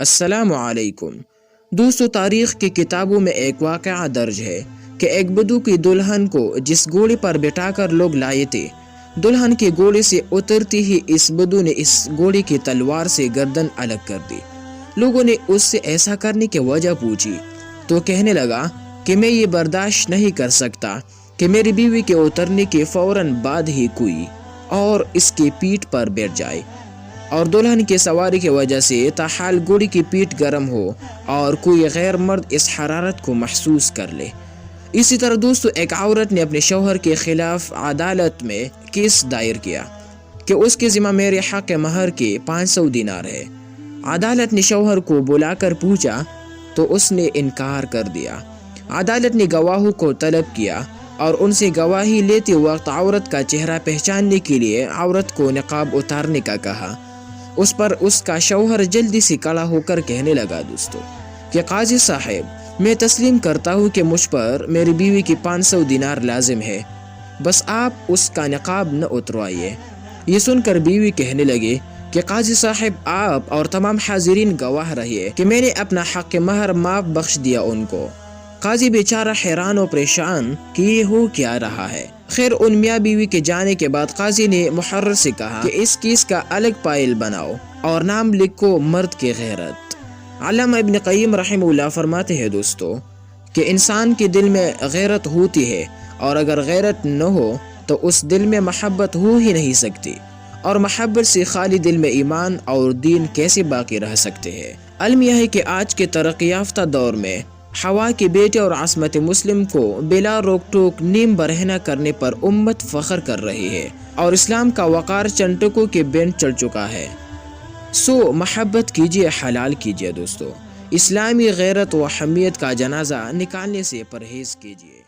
السلام علیکم دوستو، تاریخ کی کتابوں میں ایک واقعہ درج ہے کہ ایک بدو کی دلہن کو جس گھوڑے پر بٹھا کر لوگ لائے تھے، دلہن کے گھوڑے سے اترتی ہی اس بدو نے اس گھوڑے کی تلوار سے گردن الگ کر دی۔ لوگوں نے اس سے ایسا کرنے کی وجہ پوچھی تو کہنے لگا کہ میں یہ برداشت نہیں کر سکتا کہ میری بیوی کے اترنے کے فوراً بعد ہی کوئی اور اس کی پیٹھ پر بیٹھ جائے اور دلہن کی سواری کی وجہ سے تاحال گھوڑی کی پیٹھ گرم ہو اور کوئی غیر مرد اس حرارت کو محسوس کر لے۔ اسی طرح دوستو، ایک عورت نے اپنے شوہر کے خلاف عدالت میں کیس دائر کیا کہ اس کے ذمہ میرے حق مہر کے 500 دینار ہے۔ عدالت نے شوہر کو بلا کر پوچھا تو اس نے انکار کر دیا۔ عدالت نے گواہوں کو طلب کیا اور ان سے گواہی لیتے وقت عورت کا چہرہ پہچاننے کے لیے عورت کو نقاب اتارنے کا کہا۔ اس پر اس کا شوہر جلدی سے کھڑا ہو کر کہنے لگا دوستو کہ قاضی صاحب، میں تسلیم کرتا ہوں کہ مجھ پر میری بیوی کی 500 دینار لازم ہے، بس آپ اس کا نقاب نہ اتروائیے۔ یہ سن کر بیوی کہنے لگے کہ قاضی صاحب، آپ اور تمام حاضرین گواہ رہیے کہ میں نے اپنا حق مہر معاف بخش دیا ان کو۔ قاضی بیچارہ حیران و پریشان کہ یہ ہو کیا رہا ہے۔ خیر، ان میاں بیوی کے جانے کے بعد قاضی نے محرر سے کہا کہ اس کیس کا الگ فائل بناؤ اور نام لکھو مرد کی غیرت۔ علامہ ابن قیم رحمہ اللہ فرماتے ہیں دوستو کہ انسان کے دل میں غیرت ہوتی ہے، اور اگر غیرت نہ ہو تو اس دل میں محبت ہو ہی نہیں سکتی، اور محبت سے خالی دل میں ایمان اور دین کیسے باقی رہ سکتے ہیں۔ علم یہ ہے کہ آج کے ترقی یافتہ دور میں ہوا کے بیٹے اور عصمت مسلم کو بلا روک ٹوک نیم برہنہ کرنے پر امت فخر کر رہی ہے، اور اسلام کا وقار چنٹکوں کے بین چڑھ چکا ہے۔ سو محبت کیجیے، حلال کیجیے دوستو، اسلامی غیرت و حمیت کا جنازہ نکالنے سے پرہیز کیجیے۔